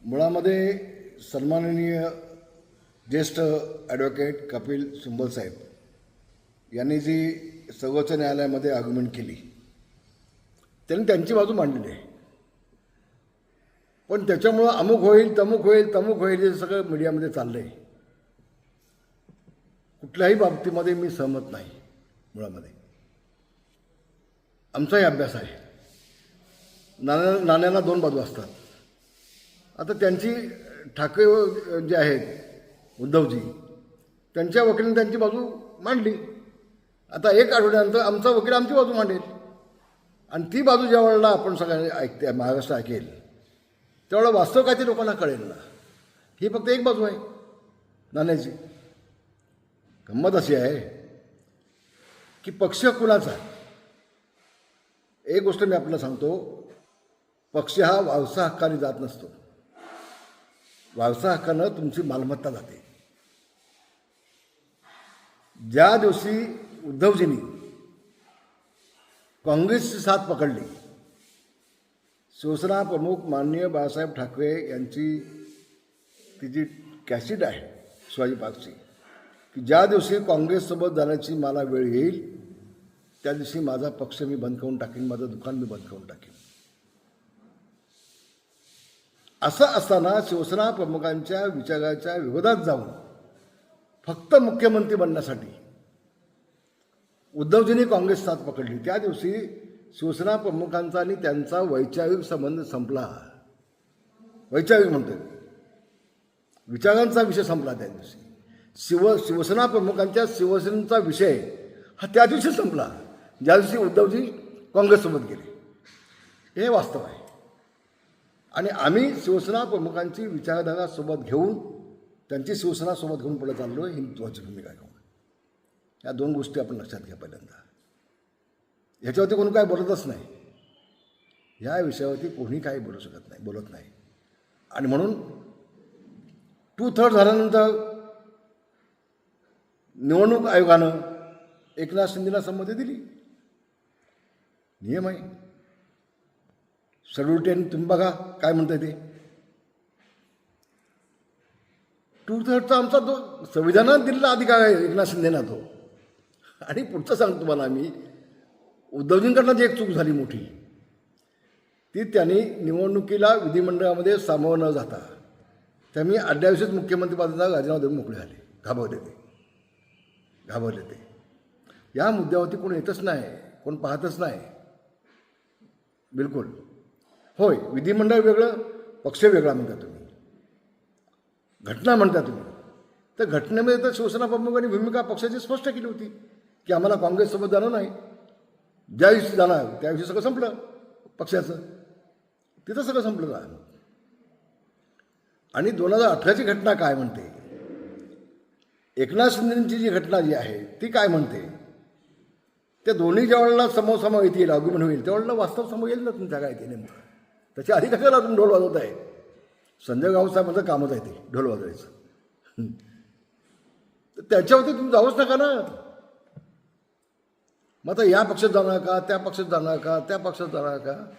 मुळामध्ये सन्माननीय ज्येष्ठ ॲडव्होकेट कपिल सिब्बल साहेब यांनी जी सर्वोच्च न्यायालयामध्ये आर्ग्युमेंट केली त्यांनी त्यांची बाजू मांडली आहे. पण त्याच्यामुळं अमुक होईल तमुक होईल तमुक होईल हे सगळं मीडियामध्ये चाललं आहे. कुठल्याही बाबतीमध्ये मी सहमत नाही. मुळामध्ये आमचाही अभ्यास आहे. नाण्याला दोन बाजू असतात. आता त्यांची ठाकरे जे आहेत उद्धवजी त्यांच्या वकिलांनी त्यांची बाजू मांडली. आता एक आठवड्यानंतर आमचा वकील आमची बाजू मांडेल आणि ती बाजू ज्या वेळेला आपण सगळ्यांनी ऐकते महाराष्ट्र ऐकेल त्यावेळेला वास्तव काय ते लोकांना कळेल ना. ही फक्त एक बाजू आहे नाण्याची. गंमत अशी आहे की पक्ष कुणाचा. एक गोष्ट मी आपल्याला सांगतो, पक्ष हा वारसा हक्काने जात नसतो. वारसा हक्कानं तुमची मालमत्ता जाते. ज्या दिवशी उद्धवजींनी काँग्रेसची साथ पकडली, शिवसेना प्रमुख माननीय बाळासाहेब ठाकरे यांची ती जी कॅसेट आहे शिवाजी पार्कची, की ज्या दिवशी काँग्रेससोबत जाण्याची मला वेळ येईल त्या दिवशी माझा पक्ष मी बंद करून टाकेन, माझं दुकान मी बंद करून टाकेन. असं असताना शिवसेना प्रमुखांच्या विचाराच्या विरोधात जाऊन फक्त मुख्यमंत्री बनण्यासाठी उद्धवजींनी काँग्रेस साथ पकडली. त्या दिवशी शिवसेना प्रमुखांचा आणि त्यांचा वैचारिक संबंध संपला. वैचारिक म्हणतो, विचारांचा विषय संपला त्या दिवशी. शिवसेना प्रमुखांच्या शिवसेनेचा विषय हा त्या दिवशी संपला ज्या दिवशी उद्धवजी काँग्रेससोबत गेले. हे वास्तव आहे. आणि आम्ही शिवसेना प्रमुखांची विचारधारा सोबत घेऊन त्यांची शिवसेना सोबत घेऊन पुढे चाललो आहे. ही महत्त्वाची भूमिका घेऊन या दोन गोष्टी आपण लक्षात घ्या. पहिल्यांदा ह्याच्यावरती कोणी काय बोलतच नाही. ह्या विषयावरती कोणी काही बोलू शकत नाही, बोलत नाही. आणि म्हणून 2/3 झाल्यानंतर निवडणूक आयोगानं एकनाथ शिंदेला संमती दिली. नियम आहे. शेड्यूल 10 तुम्ही बघा काय म्हणताय ते. 2/3 आमचा तो संविधानात दिलेला अधिकार आहे एकनाथ शिंदेना तो. आणि पुढचं सांगतो तुम्हाला आम्ही, उद्धवजींकडनं जी एक चूक झाली मोठी, ती त्यांनी निवडणुकीला विधिमंडळामध्ये सामोरं न जाता त्यांनी अड्ड्याविषयीच मुख्यमंत्रीपदाचा राजीनामा देऊन मोकळे झाले. घाबरले ते. या मुद्द्यावरती कोण येतच नाही, कोण पाहतच नाही. बिलकुल होय, विधिमंडळ वेगळं, पक्ष वेगळा म्हणता तुम्ही, घटना म्हणता तुम्ही. तर घटनेमध्ये तर शिवसेना प्रमुखांनी भूमिका पक्षाची स्पष्ट केली होती की आम्हाला काँग्रेससोबत जाणं नाही. ज्या दिवशी जाणार त्या दिवशी सगळं संपलं पक्षाचं. तिथं सगळं संपलं ना. आणि 2018ची घटना काय म्हणते, एकनाथ शिंदेची जी घटना जी आहे ती काय म्हणते, त्या दोन्ही ज्या वेळेला समोर येतील, आर्ग्युमेंट होईल त्यावेळेला वास्तव समोर येईल ना तुमच्या काय ते नेमकं. त्याच्या आधी कशाला तुम्ही ढोल वाजवत आहे. संजय गाव साहेबांचं कामच आहे ते ढोल वाजवायचं. तर त्याच्यावरती तुम्ही जाऊच नका ना. मग आता या पक्षात जाणार का, त्या पक्षात जाणार का, त्या पक्षात जाणार का,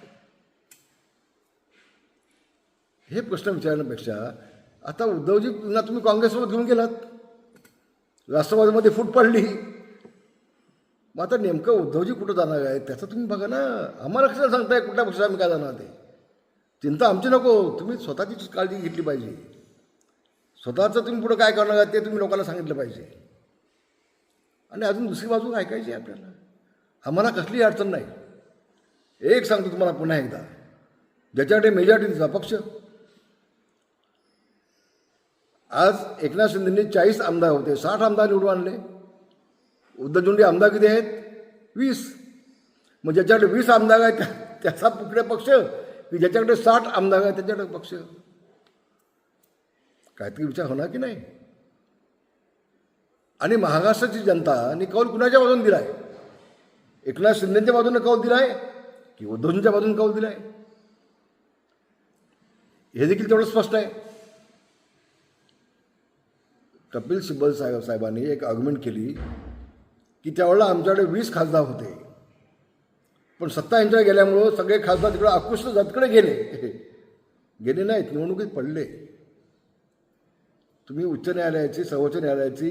हे प्रश्न विचारण्यापेक्षा आता उद्धवजींना तुम्ही काँग्रेससोबत घेऊन गेलात, राष्ट्रवादीमध्ये फूट पडली. मग आता नेमकं उद्धवजी कुठं जाणार आहे त्याचं तुम्ही बघा ना. आम्हाला कशाला सांगताय कुठल्या पक्षात आम्ही काय जाणार ते. चिंता आमची नको. तुम्ही स्वतःचीच काळजी घेतली पाहिजे. स्वतःचं तुम्ही पुढं काय करणार आहे ते तुम्ही लोकांना सांगितलं पाहिजे. आणि अजून दुसरी बाजू ऐकायची आहे आपल्याला. आम्हाला कसलीही अडचण नाही. एक सांगतो तुम्हाला पुन्हा एकदा, ज्याच्याकडे मेजॉरिटीचा पक्ष. आज एकनाथ शिंदेंनी 40 आमदार होते, 60 आमदार निवडून आणले. उद्धवजी आमदार किती आहेत? 20. मग ज्याच्याकडे 20 आमदार आहेत त्याचा पुढे पक्ष, की ज्याच्याकडे 60 आमदार आहेत त्याच्याकडे पक्ष. काहीतरी विचार होणार की नाही. आणि महाराष्ट्राची जनताने कौल कुणाच्या बाजूने दिला आहे? एकनाथ शिंदेच्या बाजूने कौल दिला आहे की उद्धवजींच्या बाजूने कौल दिला आहे? हे देखील तेवढं स्पष्ट आहे. कपिल सिब्बल साहेबांनी एक आर्ग्युमेंट केली की त्यावेळेला आमच्याकडे 20 खासदार होते, पण सत्ता यांच्याकडे गेल्यामुळं सगळे खासदार तिकडे आकृष्ट जातकडे गेले. गेले नाहीत, निवडणुकीत पडले. तुम्ही उच्च न्यायालयाची, सर्वोच्च न्यायालयाची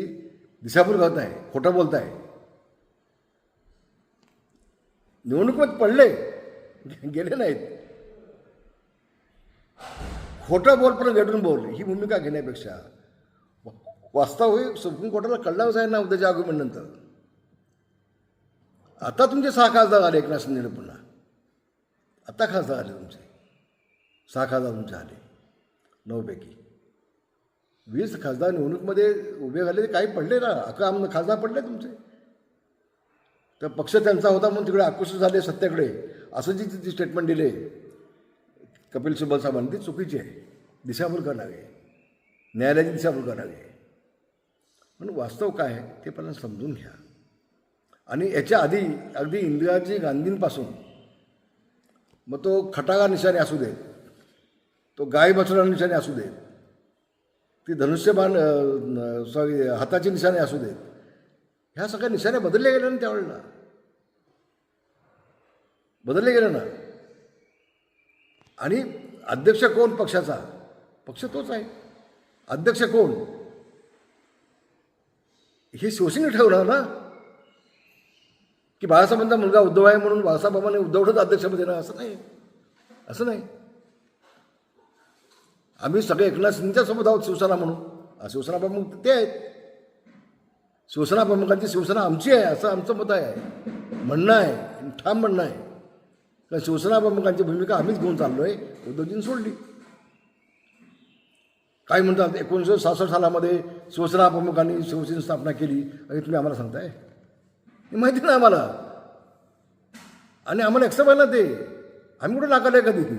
दिशाभूल करताय, खोटं बोलताय. निवडणुकीत पडले, गेले नाहीत. खोटं बोल पण गेटून बोल ही भूमिका घेण्यापेक्षा वास्तविक सुप्रीम कोर्टाला कळलाच आहे ना उद्याच्या आर्ग्युमेंटनंतर. आता तुमचे 6 खासदार आले एकनाथ शिंदे पुन्हा. आता खासदार आले तुमचे 6 खासदार तुमचे आले 9 पैकी. 20 खासदार निवडणुकीमध्ये उभे झाले, काही पडले ना, 11 खासदार पडले तुमचे. तर पक्ष त्यांचा होता म्हणून तिकडे आकृष्ट झाले सत्तेकडे, असं जी स्टेटमेंट दिले कपिल सिब्बल साहेबांनी ती चुकीची आहे. दिशाभूल करणारी आहे, न्यायालयाची दिशाभूल करणारी आहे. पण वास्तव काय आहे ते पण समजून घ्या. आणि याच्या आधी अगदी इंदिराजी गांधींपासून मग तो खटागा निशाणे असू देत, तो गाय बछडा निशाणे असू देत, ती धनुष्यबाण हाताची निशाणे असू देत, ह्या सगळ्या निशाणे बदलले गेले ना त्यावेळेला. बदलले गेले ना. आणि अध्यक्ष कोण पक्षाचा? पक्ष तोच आहे. अध्यक्ष कोण हे शिवसेने ठरवणार ना, की बाळासाहेबांचा मुलगा उद्धव आहे म्हणून बाळासाहेबांनी उद्धवच अध्यक्षपद देणार असं नाही. असं नाही. आम्ही सगळे एकनाथ शिंदेच्या सोबत आहोत शिवसेना म्हणून. शिवसेना प्रमुख ते आहेत. शिवसेना प्रमुखांची शिवसेना आमची आहे असं आमचं मत आहे, म्हणणं आहे, ठाम म्हणणं आहे. कारण शिवसेना प्रमुखांची भूमिका आम्हीच घेऊन चाललो आहे, उद्धवजींनी सोडली. काय म्हणतात 1966 सालामध्ये शिवसेना प्रमुखांनी शिवसेनेची स्थापना केली आणि तुम्ही आम्हाला सांगताय? हे माहिती नाही आम्हाला. आणि आम्हाला एक्सेप्ट आहे ना ते. आम्ही कुठे नाकारलं आहे कधी ती?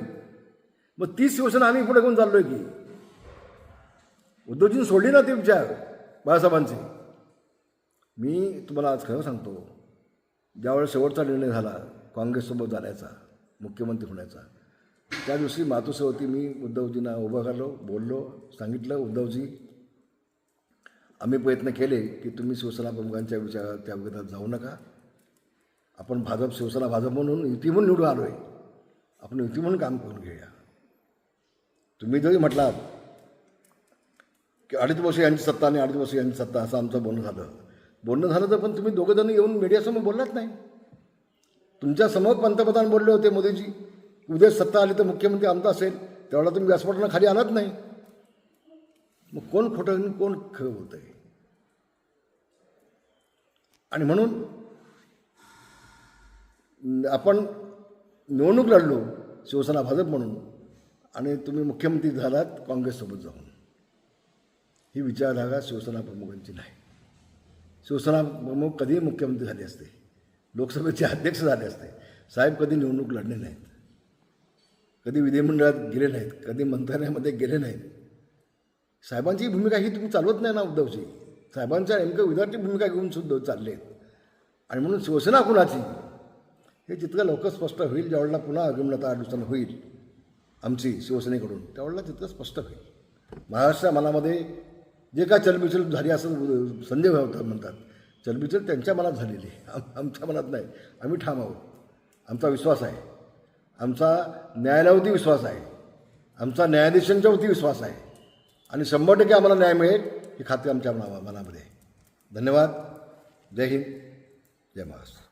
मग तीच शिवसेना आम्ही पुढे घेऊन चाललो आहे की. उद्धवजींनी सोडली ना ती विचार बाळासाहेबांची. मी तुम्हाला आज खरं सांगतो, ज्यावेळेस शेवटचा निर्णय झाला काँग्रेससोबत जाण्याचा, मुख्यमंत्री होण्याचा, त्या दिवशी मातोश्रीवरती मी उद्धवजींना उभं करलो, बोललो, सांगितलं उद्धवजी आम्ही प्रयत्न केले की तुम्ही शिवसेना प्रमुखांच्या विचारात त्या विरोधात जाऊ नका. आपण शिवसेना भाजप म्हणून युती म्हणून निवडून आलो आहे, आपण युती म्हणून काम करून घेऊया. तुम्ही जरी म्हटलात की 2.5 वर्ष यांची सत्ता आणि 2.5 वर्ष यांची सत्ता असं आमचं बोलणं झालं तर पण तुम्ही दोघंजण येऊन मीडियासमोर बोललात नाही. तुमच्या समोर पंतप्रधान बोलले होते मोदीजी, उद्या सत्ता आली तर मुख्यमंत्री आमचा असेल, त्यावेळेला तुम्ही व्यासपीठाला खाली आलात नाही. मग कोण खोटं आणि कोण खरं बोलत आहे? आणि म्हणून आपण निवडणूक लढलो शिवसेना भाजप म्हणून आणि तुम्ही मुख्यमंत्री झालात काँग्रेससोबत जाऊन. ही विचारधारा शिवसेना प्रमुखांची नाही. शिवसेना प्रमुख कधीही मुख्यमंत्री झाले असते, लोकसभेचे अध्यक्ष झाले असते. साहेब कधी निवडणूक लढले नाहीत, कधी विधिमंडळात गेले नाहीत, कधी मंत्रालयामध्ये गेले नाहीत. साहेबांची भूमिका ही तुम्ही चालवत नाही ना उद्धवजी. साहेबांच्या नेमकं विधार्थी भूमिका घेऊन सुद्धा चालले आहेत. आणि म्हणून शिवसेना कुणाची हे जितकं लवकर स्पष्ट होईल, ज्यावेळेला पुन्हा आगमनात 8 दिवसांनी होईल आमची शिवसेनेकडून, त्यावेळेला तितकं स्पष्ट होईल. महाराष्ट्र मनामध्ये जे काय चलबिचल झाली असं संजय भाऊ म्हणतात, चलबिचल त्यांच्या मनात झालेली आहे, आमच्या मनात नाही. आम्ही ठाम आहोत. आमचा विश्वास आहे, आमचा न्यायालयावरती विश्वास आहे, आमचा न्यायाधीशांच्यावरती विश्वास आहे आणि 100% आम्हाला न्याय मिळेल ही खात्री आमच्या मनामध्ये आहे. धन्यवाद. जय हिंद, जय महाराष्ट्र.